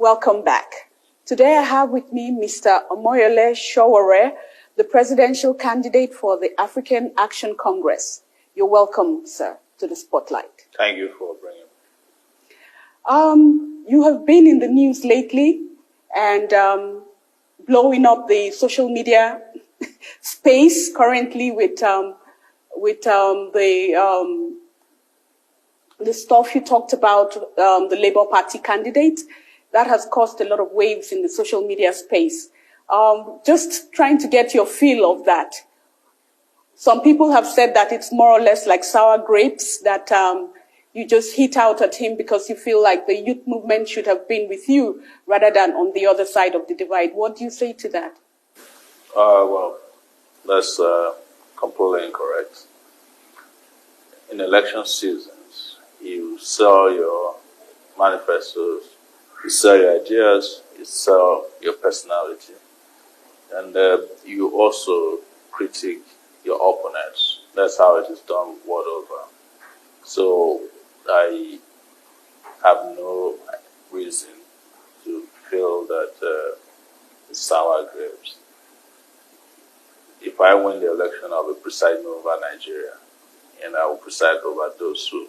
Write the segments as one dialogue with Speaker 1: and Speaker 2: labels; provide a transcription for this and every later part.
Speaker 1: Welcome back. Today I have with me Mr. Omoyele Sowore, the presidential candidate for the African Action Congress. You're welcome, sir, to the spotlight.
Speaker 2: Thank you for bringing me.
Speaker 1: You have been in the news lately and blowing up the social media space currently with the stuff you talked about, the Labour Party candidate. That has caused a lot of waves in the social media space. Just trying to get your feel of that. Some people have said that it's more or less like sour grapes, that you just hit out at him because you feel like the youth movement should have been with you rather than on the other side of the divide. What do you say to that?
Speaker 2: Well, that's completely incorrect. In election seasons, you sell your manifestos, you sell your ideas, you sell your personality, and you also critique your opponents. That's how it is done world over. So I have no reason to feel that it's sour grapes. If I win the election, I'll be presiding over Nigeria, and I will preside over those who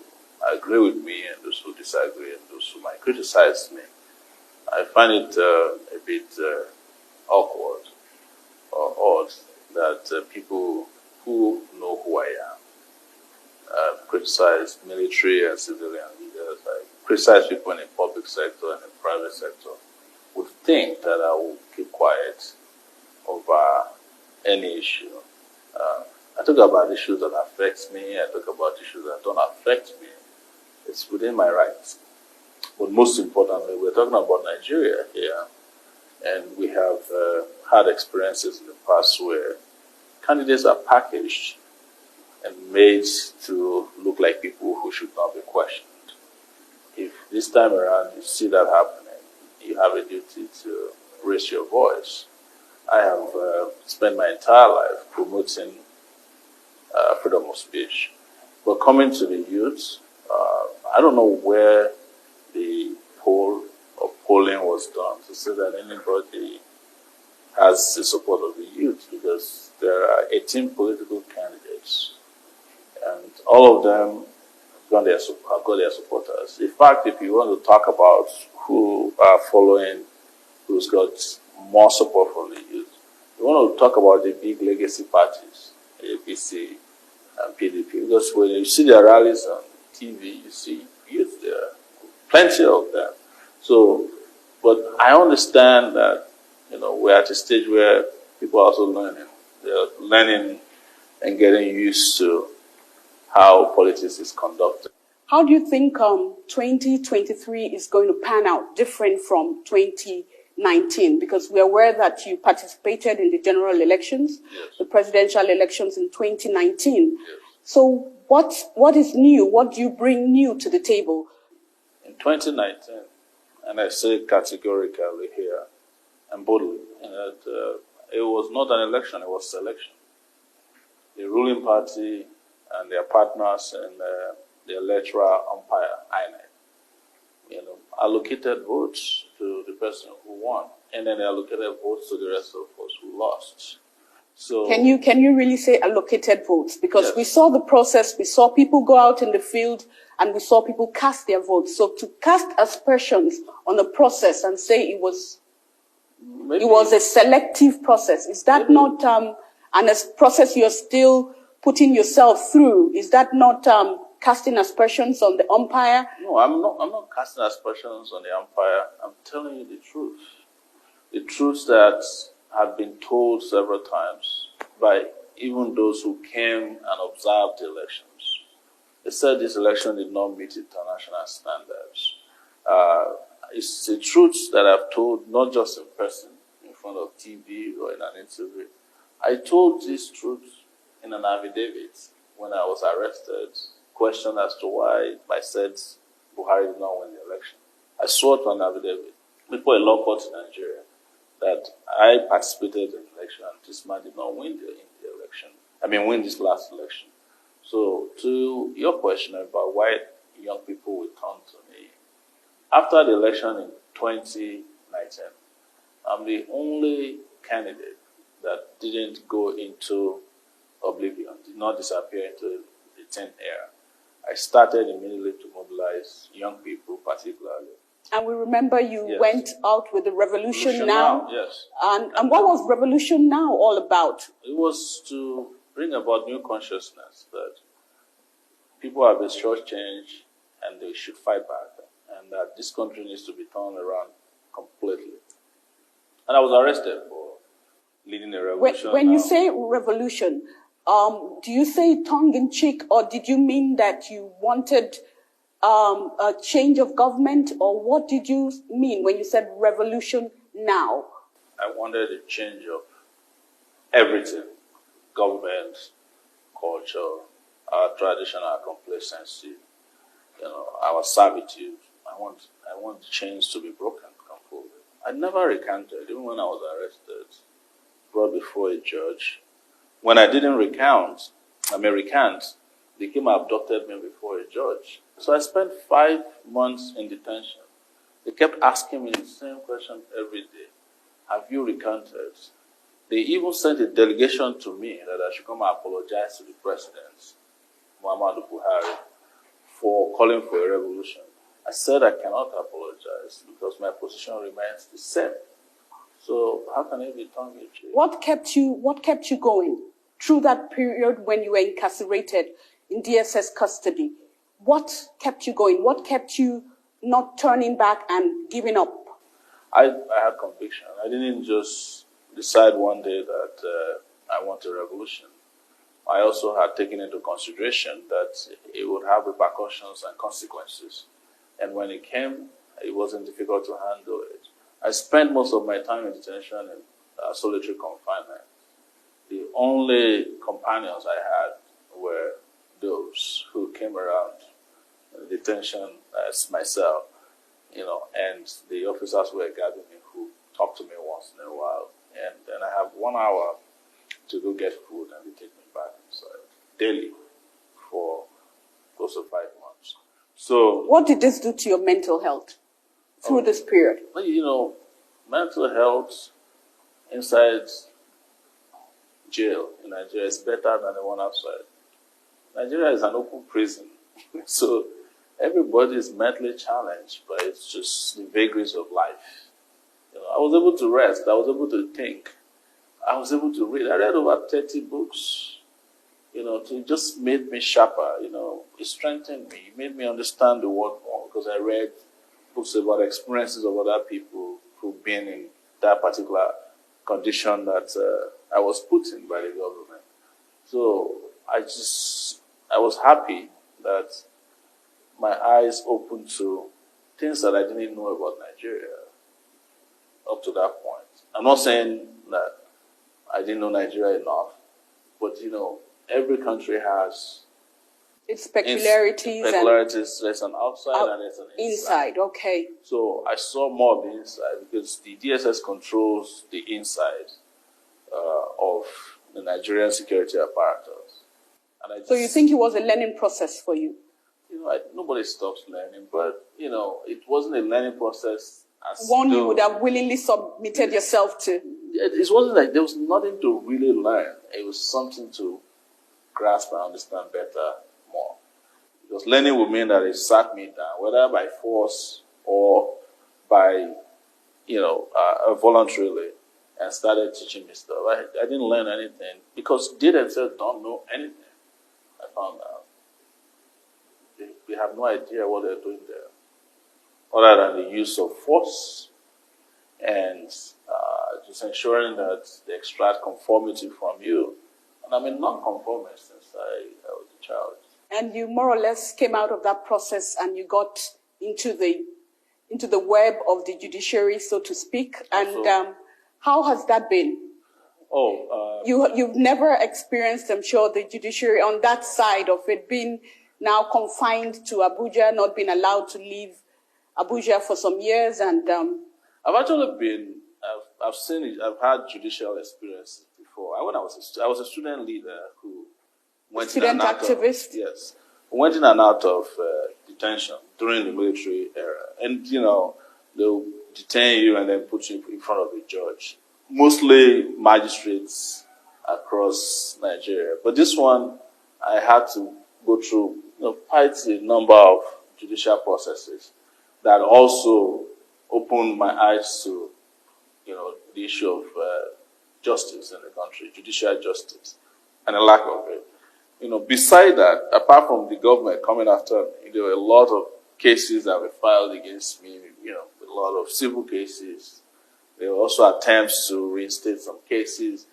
Speaker 2: agree with me and those who disagree and those who might criticize me. I find it a bit awkward or odd that people who know who I am criticize military and civilian leaders, criticize people in the public sector and the private sector, would think that I will keep quiet over any issue. I talk about issues that affect me, I talk about issues that don't affect me. It's within my rights. But most importantly, we're talking about Nigeria here, and we have had experiences in the past where candidates are packaged and made to look like people who should not be questioned. If this time around you see that happening, you have a duty to raise your voice. I have spent my entire life promoting freedom of speech. But coming to the youth, I don't know where the polling was done to say that anybody has the support of the youth, because there are 18 political candidates, and all of them have got their supporters. In fact, if you want to talk about who are following, who's got more support from the youth, you want to talk about the big legacy parties, APC and PDP, because when you see their rallies on TV, you see youth there, plenty of them. So, but I understand that, we're at a stage where people are also learning. They're learning and getting used to how politics is conducted.
Speaker 1: How do you think 2023 is going to pan out different from 2019? Because we're aware that you participated in the general elections,
Speaker 2: yes,
Speaker 1: the presidential elections in 2019.
Speaker 2: Yes.
Speaker 1: So what is new? What do you bring new to the table?
Speaker 2: In 2019, and I say categorically here and boldly, that it was not an election, it was selection. The ruling party and their partners and the electoral umpire, INEC, allocated votes to the person who won, and then they allocated votes to the rest of us who lost. So
Speaker 1: can you really say allocated votes? Because
Speaker 2: yes,
Speaker 1: we saw the process, we saw people go out in the field, and we saw people cast their votes. So to cast aspersions on the process and say it was a selective process, is that not a process you're still putting yourself through? Is that not casting aspersions on the umpire?
Speaker 2: No, I'm not casting aspersions on the umpire. I'm telling you the truth. The truth that had been told several times by even those who came and observed the elections. They said this election did not meet international standards. It's a truth that I've told not just in person, in front of TV or in an interview. I told this truth in an affidavit when I was arrested, questioned as to why I said Buhari did not win the election. I swore to an affidavit before a law court in Nigeria that I participated in the election and this man did not win win this last election. So to your question about why young people will turn to me, After the election in 2019, I'm the only candidate that didn't go into oblivion, did not disappear into the thin air. I started immediately to mobilize young people, particularly.
Speaker 1: And we remember you went out with the Revolution Now.
Speaker 2: Yes.
Speaker 1: And what was Revolution Now all about?
Speaker 2: It was to bring about new consciousness that people have been shortchanged and they should fight back, and that this country needs to be turned around completely. And I was arrested for leading a revolution.
Speaker 1: When you say revolution, do you say tongue-in-cheek, or did you mean that you wanted a change of government, or what did you mean when you said revolution now?
Speaker 2: I wanted a change of everything: government, culture, our tradition, our complacency, our servitude. I want the chains to be broken completely. I never recanted, even when I was arrested, brought before a judge. When I didn't recant, they came and abducted me before a judge. So I spent 5 months in detention. They kept asking me the same question every day. Have you recanted? They even sent a delegation to me that I should come and apologize to the president, Muhammadu Buhari, for calling for a revolution. I said I cannot apologize because my position remains the same. So how can it be tongue-in-cheek?
Speaker 1: What kept you going through that period when you were incarcerated in DSS custody? What kept you going? What kept you not turning back and giving up?
Speaker 2: I had conviction. I didn't just decide one day that I want a revolution. I also had taken into consideration that it would have repercussions and consequences. And when it came, it wasn't difficult to handle it. I spent most of my time in detention in solitary confinement. The only companions I had were those who came around in detention as myself, and the officers were guarding me who talked to me once in a while. And then I have 1 hour to go get food, and they take me back inside daily for close to 5 months. So,
Speaker 1: what did this do to your mental health through this period?
Speaker 2: Mental health inside jail in Nigeria is better than the one outside. Nigeria is an open prison, so everybody is mentally challenged, but it's just the vagaries of life. I was able to rest. I was able to think. I was able to read. I read over 30 books. It just made me sharper. It strengthened me. It made me understand the world more because I read books about experiences of other people who've been in that particular condition that I was put in by the government. So I was happy that my eyes opened to things that I didn't know about Nigeria up to that point. I'm not saying that I didn't know Nigeria enough, but every country has
Speaker 1: its peculiarities.
Speaker 2: There's an outside and there's an inside.
Speaker 1: Okay.
Speaker 2: So I saw more of the inside because the DSS controls the inside of the Nigerian security apparatus.
Speaker 1: So you think it was a learning process for you?
Speaker 2: Nobody stops learning, but it wasn't a learning process as
Speaker 1: one you would have willingly submitted yourself to.
Speaker 2: It wasn't like there was nothing to really learn. It was something to grasp and understand better more. Because learning would mean that it sat me down, whether by force or by, voluntarily, and started teaching me stuff. I didn't learn anything because they themselves don't know anything. I found out. They have no idea what they're doing there, other than the use of force and just ensuring that they extract conformity from you. And I'm a non-conformist since I was a child.
Speaker 1: And you more or less came out of that process and you got into the web of the judiciary, so to speak. And how has that been? You've never experienced, I'm sure, the judiciary on that side of it, being now confined to Abuja, not being allowed to leave Abuja for some years. And
Speaker 2: I've actually been, I've seen it, I've had judicial experiences before. When I was a student leader who went in and out
Speaker 1: activist?
Speaker 2: Yes. Went in and out of detention during the military era. And, they'll detain you and then put you in front of a judge. Mostly magistrates across Nigeria. But this one, I had to go through quite a number of judicial processes that also opened my eyes to, the issue of justice in the country, judicial justice, and the lack of it. Beside that, apart from the government coming after me, there were a lot of cases that were filed against me, a lot of civil cases. There were also attempts to reinstate some cases,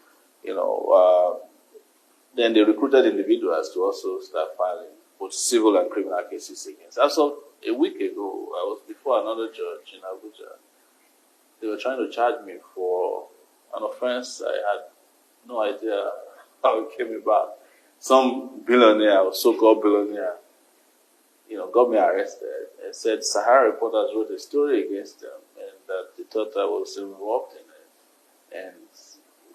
Speaker 2: then they recruited individuals to also start filing both civil and criminal cases against. As of a week ago, I was before another judge in Abuja. They were trying to charge me for an offense I had no idea how it came about. Some billionaire, or so-called billionaire, got me arrested and said Sahara reporters wrote a story against them and that they thought I was involved in it. And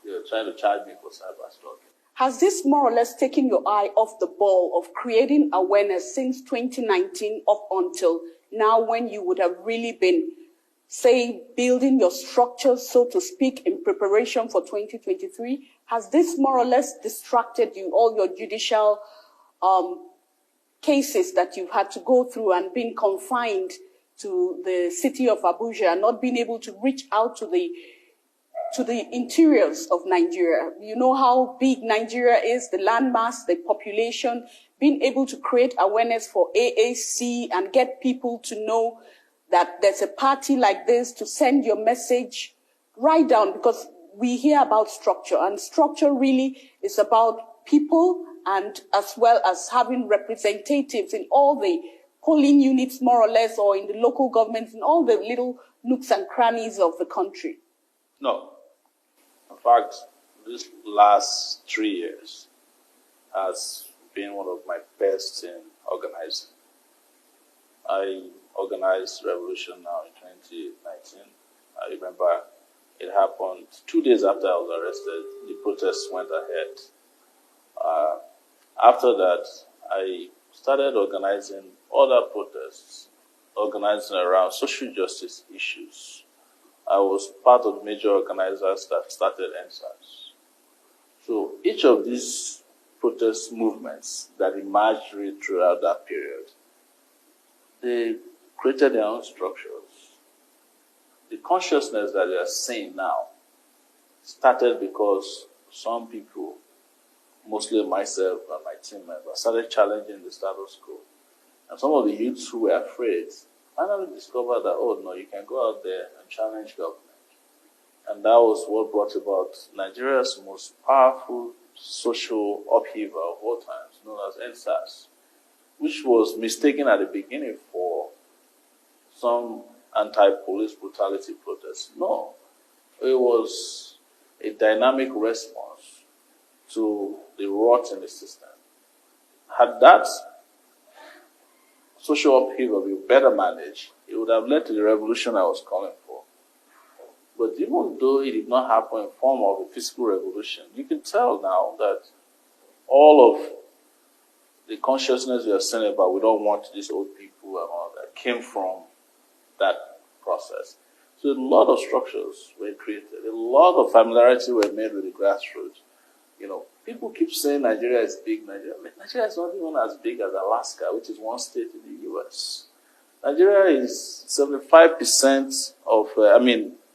Speaker 2: they were trying to charge me for cyber stalking.
Speaker 1: Has this more or less taken your eye off the ball of creating awareness since 2019 up until now, when you would have really been, say, building your structures, so to speak, in preparation for 2023? Has this more or less distracted you, all your judicial cases that you've had to go through and been confined to the city of Abuja and not being able to reach out to the interiors of Nigeria? You know how big Nigeria is, the landmass, the population, being able to create awareness for AAC and get people to know that there's a party like this, to send your message right down, because we hear about structure, and structure really is about people, and as well as having representatives in all the polling units, more or less, or in the local governments, in all the little nooks and crannies of the country.
Speaker 2: No. In fact, this last 3 years has been one of my best in organizing. I organized Revolution now in 2019. I remember it happened 2 days after I was arrested. The protests went ahead. After that, I started organizing other protests, organizing around social justice issues. I was part of major organizers that started NSAS. So each of these protest movements that emerged really throughout that period, they created their own structures. The consciousness that they are seeing now started because some people, mostly myself and my team members, started challenging the status quo. And some of the youths who were afraid finally discovered that, oh no, you can go out there and challenge government. And that was what brought about Nigeria's most powerful social upheaval of all times, known as NSAS, which was mistaken at the beginning for some anti-police brutality protests. No, it was a dynamic response to the rot in the system. Had that social upheaval been better managed, it would have led to the revolution I was calling for. But even though it did not happen in form of a physical revolution, you can tell now that all of the consciousness we are saying about we don't want these old people and all that came from that process. So a lot of structures were created. A lot of familiarity were made with the grassroots. People keep saying Nigeria is big. Nigeria is not even as big as Alaska, which is one state in the U.S. Nigeria is 75% of,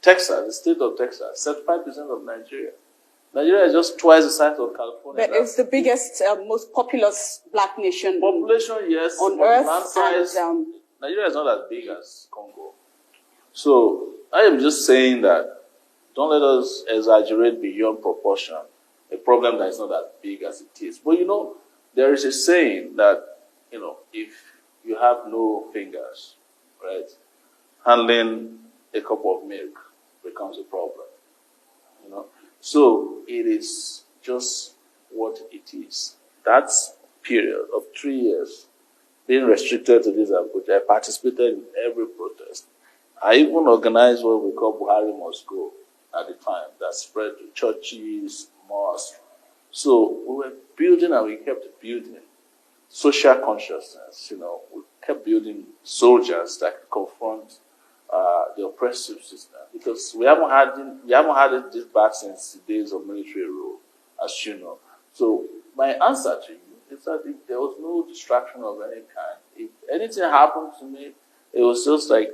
Speaker 2: Texas, the state of Texas, 75% of Nigeria. Nigeria is just twice the size of California.
Speaker 1: But it's the biggest, most populous black nation.
Speaker 2: Population, yes.
Speaker 1: On earth.
Speaker 2: Land size, Nigeria is not as big as Congo. So I am just saying that don't let us exaggerate beyond proportion a problem that is not as big as it is. But there is a saying that, if you have no fingers, right, handling a cup of milk becomes a problem. So it is just what it is. That period of 3 years being restricted to this approach, I participated in every protest. I even organized what we call Buhari Must Go at the time, that spread to churches, mosques. So we were building and we kept building. social consciousness. We kept building soldiers that could confront the oppressive system, because we haven't had this back since the days of military rule, as you know. So my answer to you is that if there was no distraction of any kind, if anything happened to me, it was just like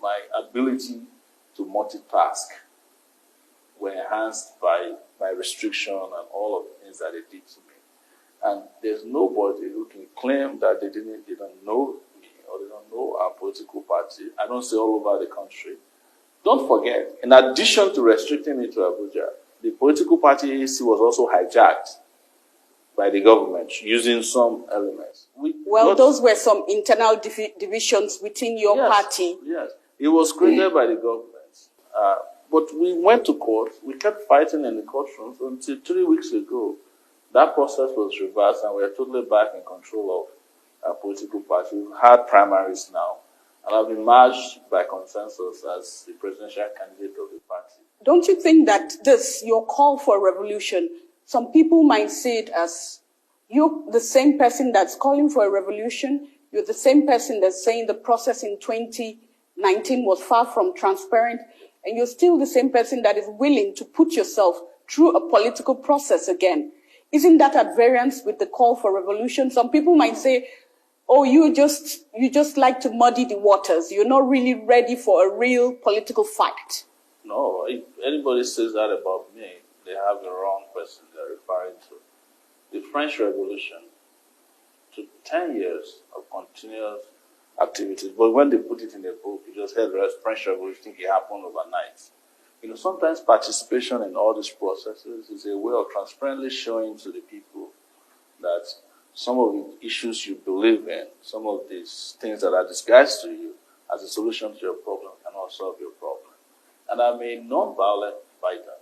Speaker 2: my ability to multitask were enhanced by my restriction and all of the things that they did to me. And there's nobody who can claim that they don't know me or they don't know our political party. I don't say all over the country. Don't forget, in addition to restricting me to Abuja, the political party AAC was also hijacked by the government using some elements.
Speaker 1: Those were some internal divisions within your party.
Speaker 2: Yes, it was created by the government. But we went to court. We kept fighting in the courtrooms until 3 weeks ago. That process was reversed, and we're totally back in control of our political party. We've had primaries now, and I've emerged by consensus as the presidential candidate of the party.
Speaker 1: Don't you think that your call for a revolution, some people might see it as you're the same person that's calling for a revolution, you're the same person that's saying the process in 2019 was far from transparent, and you're still the same person that is willing to put yourself through a political process again. Isn't that at variance with the call for revolution? Some people might say, oh, you just like to muddy the waters. You're not really ready for a real political fight.
Speaker 2: No, if anybody says that about me, they have the wrong person they're referring to. The French Revolution took 10 years of continuous activities, but when they put it in a book, you just heard the French Revolution, think it happened overnight. Sometimes participation in all these processes is a way of transparently showing to the people that some of the issues you believe in, some of these things that are disguised to you as a solution to your problem cannot solve your problem. And I'm a non-violent fighter.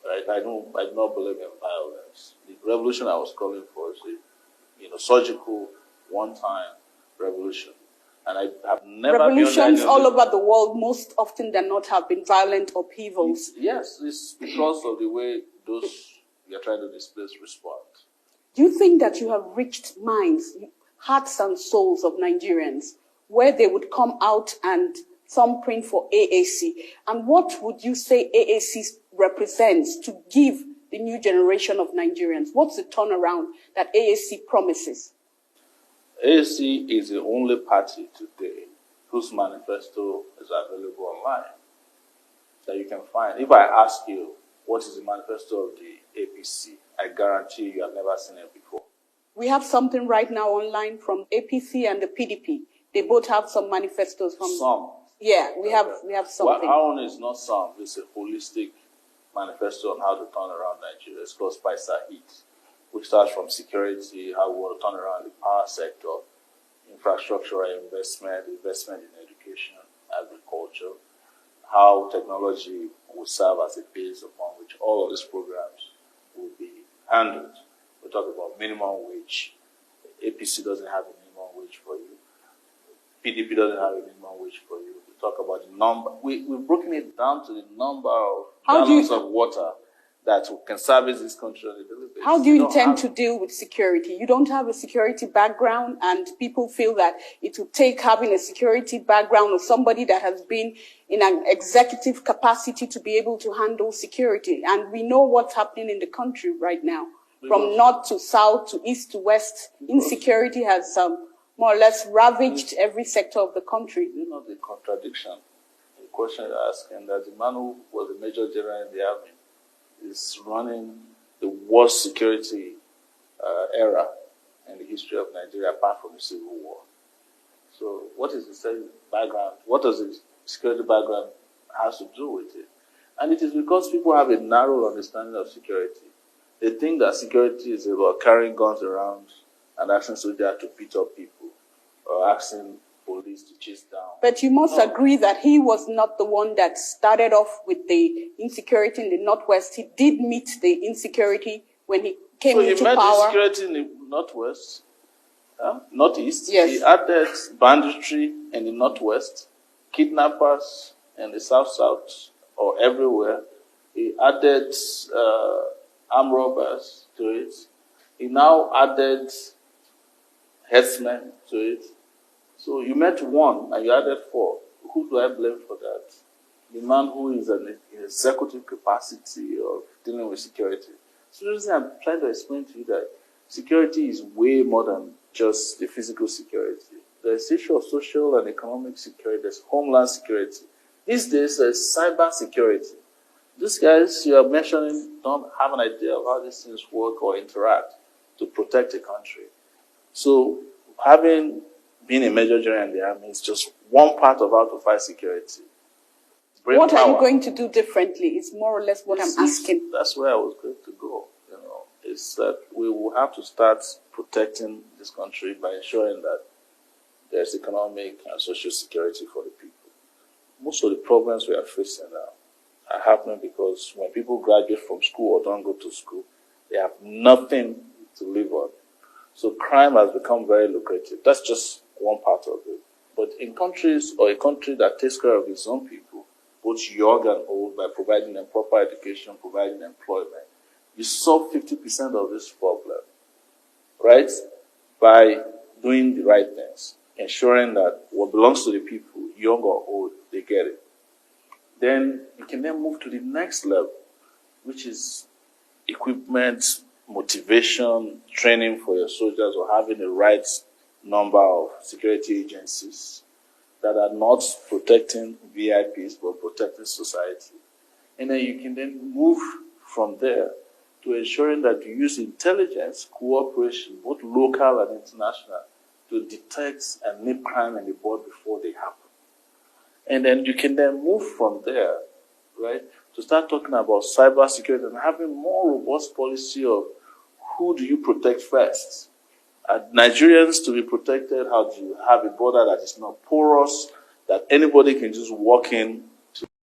Speaker 2: Right? I do not believe in violence. The revolution I was calling for is a surgical, one-time revolution. And I have never
Speaker 1: revolutions all over the world, most often than not, have been violent upheavals.
Speaker 2: Yes, it's because of the way those we are trying to displace respond.
Speaker 1: Do you think that you have reached minds, hearts and souls of Nigerians, where they would come out and some print for AAC? And what would you say AAC represents to give the new generation of Nigerians? What's the turnaround that AAC promises?
Speaker 2: AAC is the only party today whose manifesto is available online that you can find. If I ask you, what is the manifesto of the APC, I guarantee you have never seen it before.
Speaker 1: We have something right now online from APC and the PDP. They both have some manifestos from...
Speaker 2: Some.
Speaker 1: Yeah, we have something.
Speaker 2: Well, our own is not some. It's a holistic manifesto on how to turn around Nigeria. It's called Spicer Heat, which starts from security, how we want to turn around the power sector, infrastructural investment in education, agriculture, how technology will serve as a base upon which all of these programs will be handled. We talk about minimum wage. APC doesn't have a minimum wage for you. PDP doesn't have a minimum wage for you. We talk about the number. We've broken it down to the number of gallons of water that can service this country on a daily basis.
Speaker 1: How do you intend to deal with security? You don't have a security background, and people feel that it would take having a security background or somebody that has been in an executive capacity to be able to handle security. And we know what's happening in the country right now. From north to south to east to west, insecurity has more or less ravaged every sector of the country.
Speaker 2: You know the contradiction, the question you're asking, that the man who was a major general in the army is running the worst security era in the history of Nigeria, apart from the Civil War. So what is the same background? What does the security background has to do with it? And it is because people have a narrow understanding of security. They think that security is about carrying guns around and asking soldiers to beat up people or asking police to chase down.
Speaker 1: But you must agree that he was not the one that started off with the insecurity in the Northwest. He did meet the insecurity when he came into power. So he met
Speaker 2: the insecurity in the Northwest, Northeast.
Speaker 1: Yes.
Speaker 2: He added banditry in the Northwest, kidnappers in the South or everywhere. He added armed robbers to it. He now added headsmen to it. So you met one and you added 4. Who do I blame for that? The man who is in executive capacity of dealing with security. So the reason I'm trying to explain to you that security is way more than just the physical security. There's issue of social and economic security. There's homeland security. These days, there's cyber security. These guys you are mentioning don't have an idea of how these things work or interact to protect a country. So having been a major general in the army is just one part of how to fight security.
Speaker 1: What are you going to do differently is more or less what I'm asking.
Speaker 2: That's where I was going to go. Is that we will have to start protecting this country by ensuring that there's economic and social security for the people. Most of the problems we are facing now are happening because when people graduate from school or don't go to school, they have nothing to live on. So crime has become very lucrative. That's just one part of it. But in countries or a country that takes care of its own people, both young and old, by providing them proper education, providing employment, you solve 50% of this problem, right? By doing the right things, ensuring that what belongs to the people, young or old, they get it. Then you can then move to the next level, which is equipment, motivation, training for your soldiers, or having the right number of security agencies that are not protecting VIPs but protecting society. And then you can then move from there to ensuring that you use intelligence, cooperation, both local and international, to detect and nip crime in the bud before they happen. And then you can then move from there, right, to start talking about cyber security and having more robust policy of who do you protect first. Nigerians to be protected, how do you have a border that is not porous, that anybody can just walk in